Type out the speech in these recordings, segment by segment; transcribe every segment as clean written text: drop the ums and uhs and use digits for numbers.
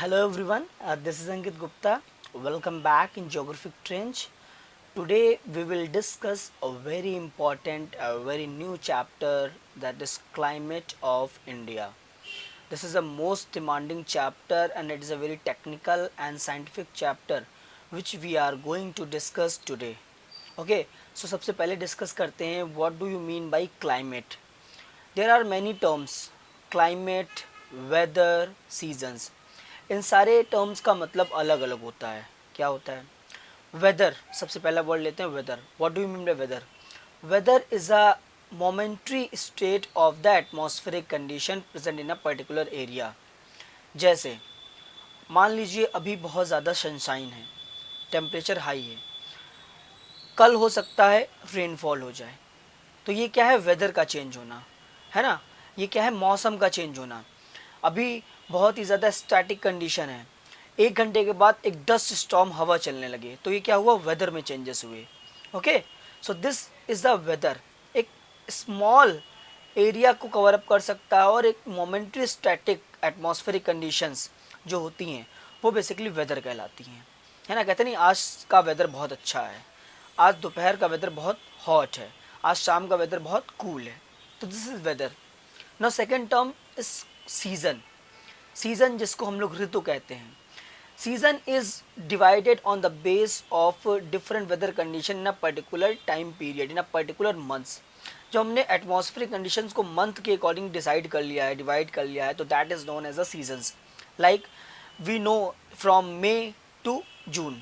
Hello everyone, this is Ankit Gupta. Welcome back in Geographic Trench. Today we will discuss a very important, very new chapter, that is climate of India. This is the most demanding chapter and it is a very technical and scientific chapter which we are going to discuss today. Okay, so सबसे पहले discuss करते हैं what do you mean by climate. There are many terms, climate, weather, seasons. इन सारे terms का मतलब अलग अलग होता है. क्या होता है? वेदर, सबसे पहला वर्ड लेते हैं weather. What do you mean by weather? Weather is a momentary state of the atmospheric condition present in a particular area. जैसे मान लीजिए अभी बहुत ज़्यादा सनशाइन है, टेम्परेचर हाई है, कल हो सकता है रेनफॉल हो जाए. तो ये क्या है? वेदर का चेंज होना है ना. ये क्या है? मौसम का चेंज होना. अभी बहुत ही ज़्यादा स्टैटिक कंडीशन है, एक घंटे के बाद एक डस्ट स्टॉर्म हवा चलने लगे, तो ये क्या हुआ? वेदर में चेंजेस हुए. Okay, so this is the weather. एक स्मॉल एरिया को कवर अप कर सकता है और एक मोमेंट्री स्टैटिक एटमॉस्फेरिक कंडीशंस जो होती हैं वो बेसिकली वेदर कहलाती हैं. है ना. कहते नहीं आज का वेदर बहुत अच्छा है, आज दोपहर का वेदर बहुत हॉट है, आज शाम का वेदर बहुत कूल है. तो this is weather. Now second term is season. Season जिसको हम लोग ऋतु कहते हैं. Season is divided on the base of different weather condition in a particular time period, in a particular months. जो हमने एटमॉस्फेरिक कंडीशंस को मंथ के अकॉर्डिंग डिसाइड कर लिया है, डिवाइड कर लिया है, तो that is known as a seasons. Like we know from May to June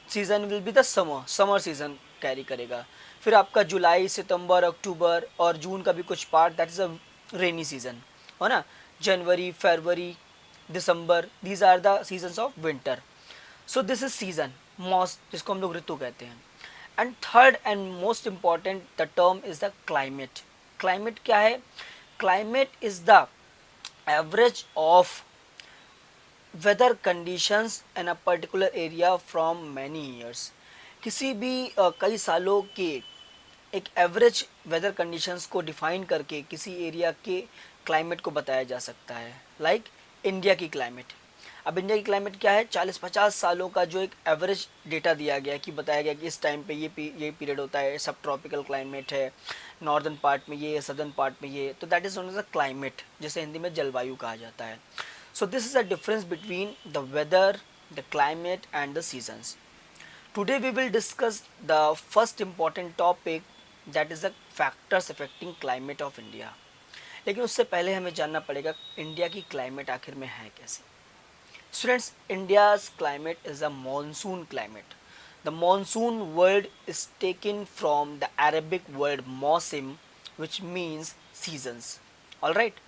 season will be the summer. Summer season carry करेगा. फिर आपका जुलाई, सितंबर, अक्टूबर और जून का भी कुछ part, that is a rainy season, है ना. जनवरी, फरवरी, दिसंबर, these are the seasons of winter. So this is season, मौस जिसको हम लोग ऋतु कहते हैं. And third and most important the term is the climate. Climate क्या है? Climate is the average of weather conditions in a particular area from many years. किसी भी कई सालों के एक एवरेज वेदर कंडीशंस को डिफाइन करके किसी एरिया के क्लाइमेट को बताया जा सकता है. लाइक इंडिया की क्लाइमेट. अब इंडिया की क्लाइमेट क्या है? 40-50 सालों का जो एक एवरेज डेटा दिया गया कि बताया गया कि इस टाइम पे ये पीरियड होता है, सब ट्रॉपिकल क्लाइमेट है, नॉर्दर्न पार्ट में ये, सदर्न पार्ट में ये. तो that is known as a climate, जिसे हिंदी में जलवायु कहा जाता है. So this is the difference between the weather, the climate and the seasons. Today we will discuss the first important topic, that is the factors affecting climate of India. लेकिन उससे पहले हमें जानना पड़ेगा इंडिया की क्लाइमेट आखिर में है कैसे. Students, India's climate is a monsoon climate. The monsoon word is taken from the Arabic word mausim, which means seasons. All right.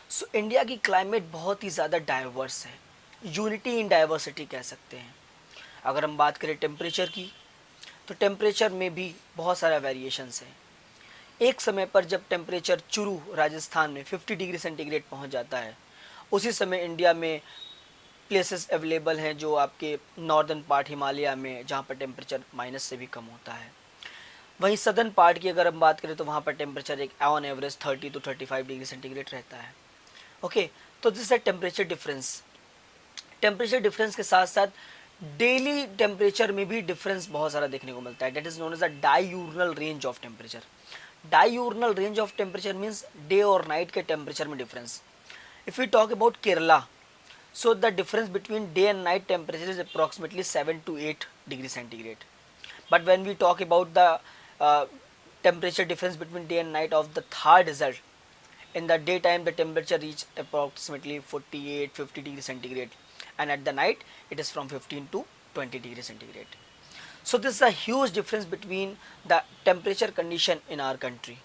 So India की क्लाइमेट बहुत ही ज़्यादा डाइवर्स है. यूनिटी इन डाइवर्सिटी कह सकते हैं. अगर हम बात करें टेम्परेचर की, तो टेम्परेचर में भी बहुत सारा वेरिएशंस हैं. एक समय पर जब टेम्परेचर चुरू राजस्थान में 50 डिग्री सेंटीग्रेड पहुंच जाता है, उसी समय इंडिया में प्लेसेस अवेलेबल हैं जो आपके नॉर्दर्न पार्ट हिमालय में, जहाँ पर टेम्परेचर माइनस से भी कम होता है. वहीं सदर्न पार्ट की अगर हम बात करें तो वहाँ पर टेम्परेचर एक on average 30 to 35 degree centigrade रहता है. ओके, तो दिस है टेम्परेचर डिफरेंस. टेम्परेचर डिफरेंस के साथ साथ डेली टेम्परेचर में भी डिफरेंस बहुत सारा देखने को मिलता है. That is known as a diurnal range of temperature. Diurnal range of temperature means day और नाइट के टेम्परेचर में difference. If you talk about Kerala, so the difference between day and night temperature is approximately 7 to 8 degree centigrade. But when we talk about the uh, temperature difference between day and night of the third result, in the daytime the temperature reach approximately 48-50 degree centigrade, and at the night it is from 15 to 20 degree centigrade. So this is a huge difference between the temperature condition in our country.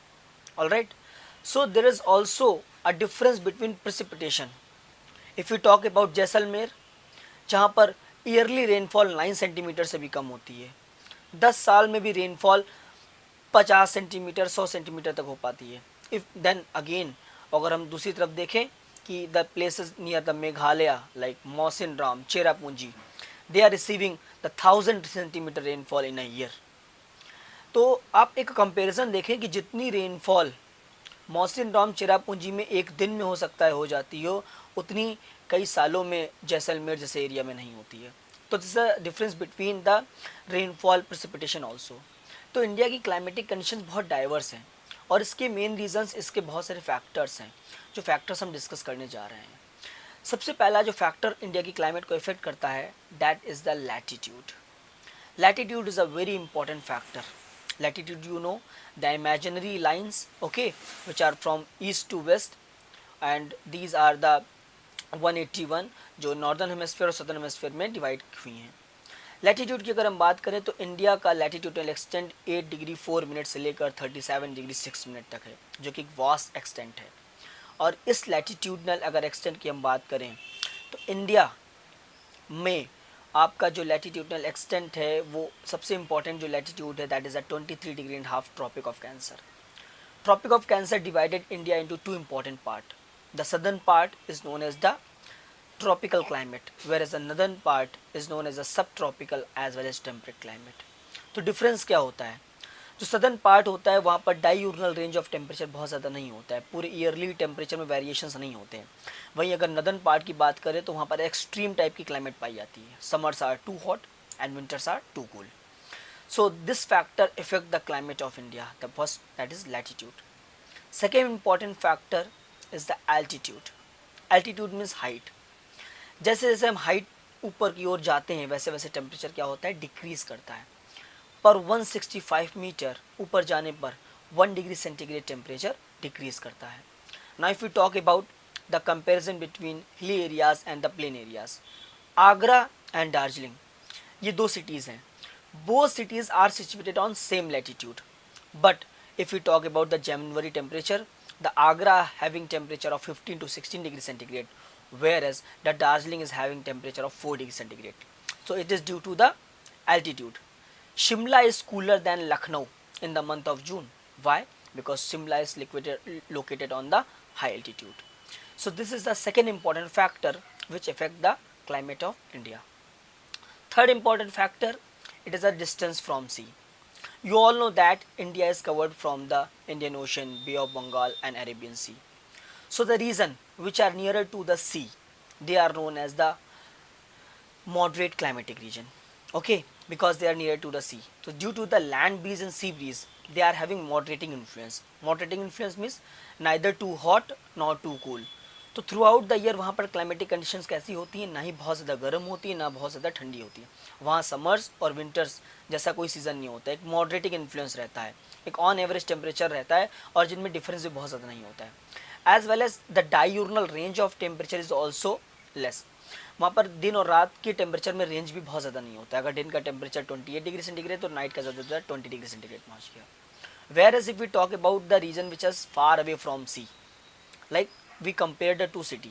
All right. So there is also a difference between precipitation. If you talk about Jaisalmer, जहाँ पर yearly rainfall 9 centimetre से भी कम होती है. 10 साल में भी rainfall 50 centimetre 100 centimetre तक हो पाती है. इफ़ देन अगेन अगर हम दूसरी तरफ देखें कि the places near the Meghalaya like Mawsynram, Cherrapunji, they are receiving the 1000 centimetre rainfall in a year. तो आप एक कंपैरिजन देखें कि जितनी रेनफॉल मौसिनराम चिरापुंजी में एक दिन में हो सकता है हो जाती हो, उतनी कई सालों में जैसलमेर जैसे एरिया में नहीं होती है। तो this a difference between the rainfall precipitation also. तो इंडिया की क्लाइमेटिक कंडीशंस बहुत डाइवर्स हैं और इसके मेन रीजंस, इसके बहुत सारे फैक्टर्स हैं जो फैक्टर्स हम डिस्कस करने जा रहे हैं। सबसे पहला जो फैक्टर इंडिया की क्लाइमेट को इफेक्ट करता है, that is the latitude. Latitude is a very important factor. Latitude, you know, the imaginary lines, okay, which are from east to west, and these are the 181 जो northern hemisphere और southern hemisphere में divide हुई हैं। Latitude की अगर हम बात करें तो इंडिया का लैटिट्यूडनल एक्सटेंट 8 डिग्री 4 मिनट से लेकर 37 डिग्री 6 मिनट तक है, जो कि एक वास्ट एक्सटेंट है। और इस लैटिट्यूडनल अगर एक्सटेंट की हम बात करें तो इंडिया में आपका जो लैटिट्यूडनल एक्सटेंट है वो सबसे इंपॉर्टेंट जो लैटिट्यूड है, that is a 23.5 tropic of cancer. Tropic of cancer divided India into two important part. The southern part is known as the tropical climate, whereas the northern part is known as a subtropical as well as temperate climate। तो difference क्या होता है? जो southern part होता है वहाँ पर डाईयूरनल range of temperature बहुत ज़्यादा नहीं होता है, पूरे ईयरली टेम्परेचर में वेरिएशंस नहीं होते हैं। वहीं अगर नदर्न पार्ट की बात करें तो वहाँ पर एक्सट्रीम टाइप की क्लाइमेट पाई जाती है। Summers are too hot and winters are too cool. So this factor effect the climate of India. The first that is latitude. Second important factor is the altitude. Altitude means height. जैसे जैसे हम height ऊपर की ओर जाते हैं वैसे वैसे temperature क्या होता है, डिक्रीज करता है। पर 165 मीटर ऊपर जाने पर 1 डिग्री सेंटीग्रेड टेम्परेचर डिक्रीज करता है। Now if you talk about the comparison between hilly areas and the plain areas, Agra and Darjeeling ये दो सिटीज़ हैं। Both cities are situated on same latitude, but if you talk about the January temperature, the Agra having temperature of 15 to 16 degree centigrade, whereas the Darjeeling is having temperature of 4 degree centigrade. So it is due to the altitude. Shimla is cooler than Lucknow in the month of June. Why? Because Shimla is located on the high altitude. So this is the second important factor which affect the climate of India. Third important factor, it is a distance from sea. You all know that India is covered from the Indian Ocean, Bay of Bengal and Arabian Sea. So the region which are nearer to the sea, they are known as the moderate climatic region. Okay, because they are near to the sea. So due to the land breeze and sea breeze, they are having moderating influence. Moderating influence means neither too hot nor too cool. तो through out the year वहाँ पर climatic conditions कैसी होती हैं, ना ही बहुत ज़्यादा गर्म होती है ना बहुत ज़्यादा ठंडी होती है। वहाँ समर्स और विंटर्स जैसा कोई सीज़न नहीं होता है, एक मॉडरेटिंग इन्फ्लुएंस रहता है, एक ऑन एवरेज टेम्परेचर रहता है और जिनमें डिफरेंस भी बहुत ज़्यादा नहीं होता है। As well as the diurnal range of temperature is also less. वहाँ पर दिन और रात के टेम्परेचर में रेंज भी बहुत ज़्यादा नहीं होता है। अगर दिन का टेम्परेचर 28 डिग्री सेंटीग्रेड तो नाइट का ज़्यादा 20 डिग्री सेंटीग्रेड पहुँच गया। Whereas if we talk about the region which is far away from sea, like we compare the two city,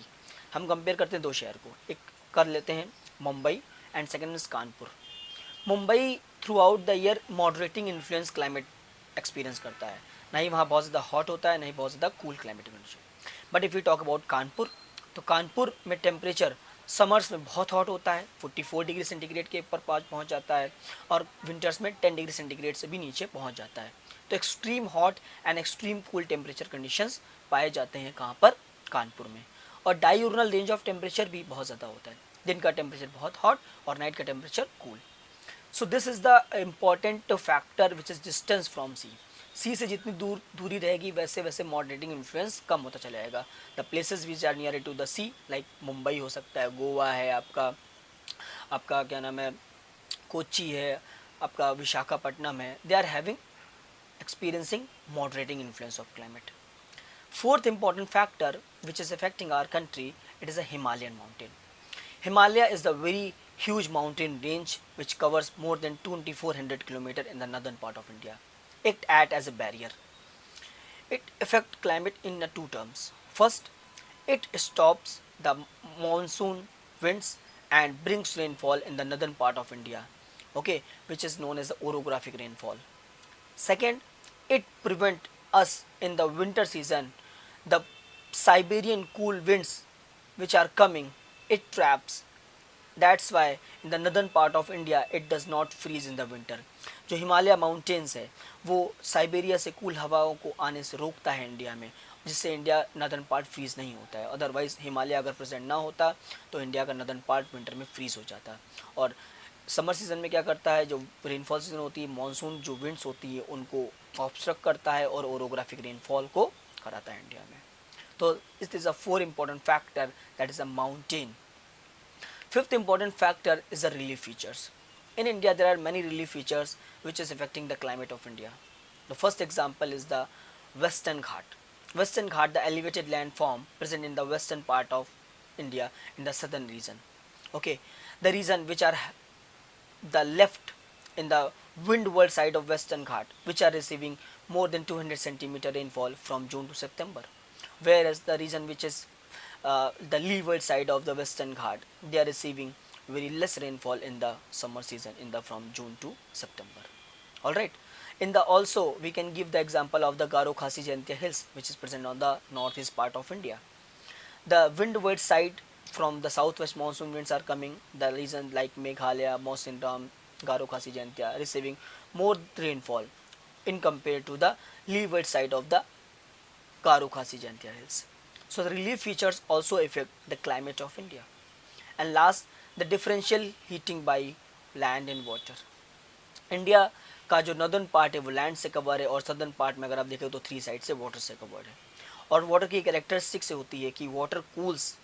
हम कंपेयर करते हैं दो शहर को, एक कर लेते हैं Mumbai and second is Kanpur. Mumbai throughout the year moderating influence climate experience करता है, ना ही वहाँ बहुत ज़्यादा हॉट होता है ना ही बहुत ज़्यादा cool climate condition. But if you talk about Kanpur, तो कानपुर में टेम्परेचर समर्स में बहुत हॉट होता है, 44 डिग्री सेंटीग्रेड के ऊपर पहुँच जाता है और विंटर्स में 10 डिग्री सेंटीग्रेड से भी नीचे पहुँच जाता है। तो extreme hot and extreme cool temperature conditions पाए जाते हैं कहाँ पर, कानपुर में। और डाईयूरनल रेंज ऑफ टेम्परेचर भी बहुत ज़्यादा होता है, दिन का टेम्परेचर बहुत हॉट और नाइट का temperature cool. So this is the important factor which is distance from sea. Sea से जितनी दूरी रहेगी वैसे वैसे मॉडरेटिंग इन्फ्लुएंस कम होता चला जाएगा। The places which are near to the sea, like Mumbai हो सकता है, गोवा है, आपका आपका क्या नाम है, कोची है, आपका विशाखापट्टनम है, they are having experiencing moderating influence of climate. Fourth important factor which is affecting our country, it is a Himalayan mountain. Himalaya is the very huge mountain range which covers more than 2400 km in the northern part of India. It acts as a barrier. It affects climate in two terms. First, it stops the monsoon winds and brings rainfall in the northern part of India, okay, which is known as the orographic rainfall. Second, it prevents us in the winter season, the Siberian cool winds which are coming, it traps. That's why in the northern part of India it does not freeze in the winter. जो Himalaya mountains है वो Siberia से cool हवाओं को आने से रोकता है इंडिया में, जिससे इंडिया नदर्न पार्ट फ्रीज नहीं होता है। अदरवाइज हिमालय अगर प्रेजेंट ना होता तो इंडिया का नदर्न पार्ट विंटर में फ्रीज हो जाता। और समर सीजन में क्या करता है, जो रेनफॉल सीजन होती है, मानसून जो विंड्स होती है उनको ऑब्स्ट्रक्ट करता है और ओरोग्राफिक रेनफॉल को कराता है इंडिया में। तो it is a four important factor, that is a mountain. Fifth important factor is the relief features. In India, there are many relief features which is affecting the climate of India. The first example is the Western Ghat. Western Ghat, the elevated landform present in the western part of India in the southern region. Okay, the region which are the left in the windward side of Western Ghat, which are receiving more than 200 centimeter rainfall from June to September, whereas the region which is the leeward side of the Western Ghat, they are receiving very less rainfall in the summer season in the from June to September. All right. In the also we can give the example of the Garo Khasi Jaintia hills, which is present on the northeast part of India. The windward side from the southwest monsoon winds are coming. The region like Meghalaya, Mawsynram, Garo Khasi Jaintia receiving more rainfall in compared to the leeward side of the Garo Khasi Jaintia hills. So the relief features also affect the climate of India. And last, the differential heating by land and water. India का जो northern part है वो land से cover है, और southern part में अगर आप देखें तो थ्री साइड से वाटर से कवर्ड है। और वाटर की कैरेक्टरिस्टिक से होती है कि water cools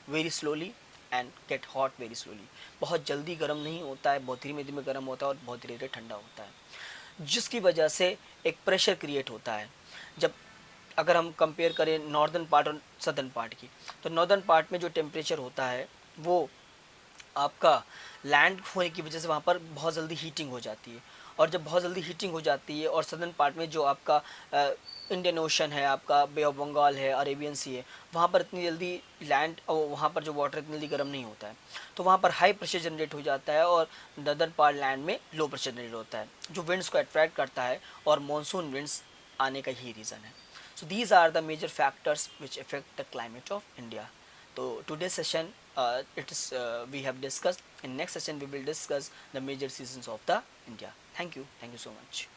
very slowly and get hot very slowly. बहुत जल्दी गर्म नहीं होता है, बहुत धीमे धीमे गर्म होता है और बहुत धीरे धीरे ठंडा होता है, जिसकी वजह से एक प्रेशर क्रिएट होता है। जब अगर हम कंपेयर करें नॉर्दर्न पार्ट और सदर्न पार्ट की, तो नॉर्दर्न पार्ट में जो टेम्परेचर होता है वो आपका लैंड होने की वजह से वहाँ पर बहुत जल्दी हीटिंग हो जाती है। और जब बहुत जल्दी हीटिंग हो जाती है और सदर्न पार्ट में जो आपका इंडियन ओशन है, आपका बे ऑफ बंगाल है, अरेबियन सी है, वहाँ पर इतनी जल्दी लैंड और वहाँ पर जो वाटर इतनी जल्दी गर्म नहीं होता है, तो वहाँ पर हाई प्रेशर जनरेट हो जाता है और नदर्न पार्ट लैंड में लो प्रेशर जनरेट होता है, जो विंड्स को अट्रैक्ट करता है और मानसून विंड्स आने का ही रीज़न है। So these are the major factors which affect the climate of India. So today's session we have discussed. In next session we will discuss the major seasons of the India. Thank you so much.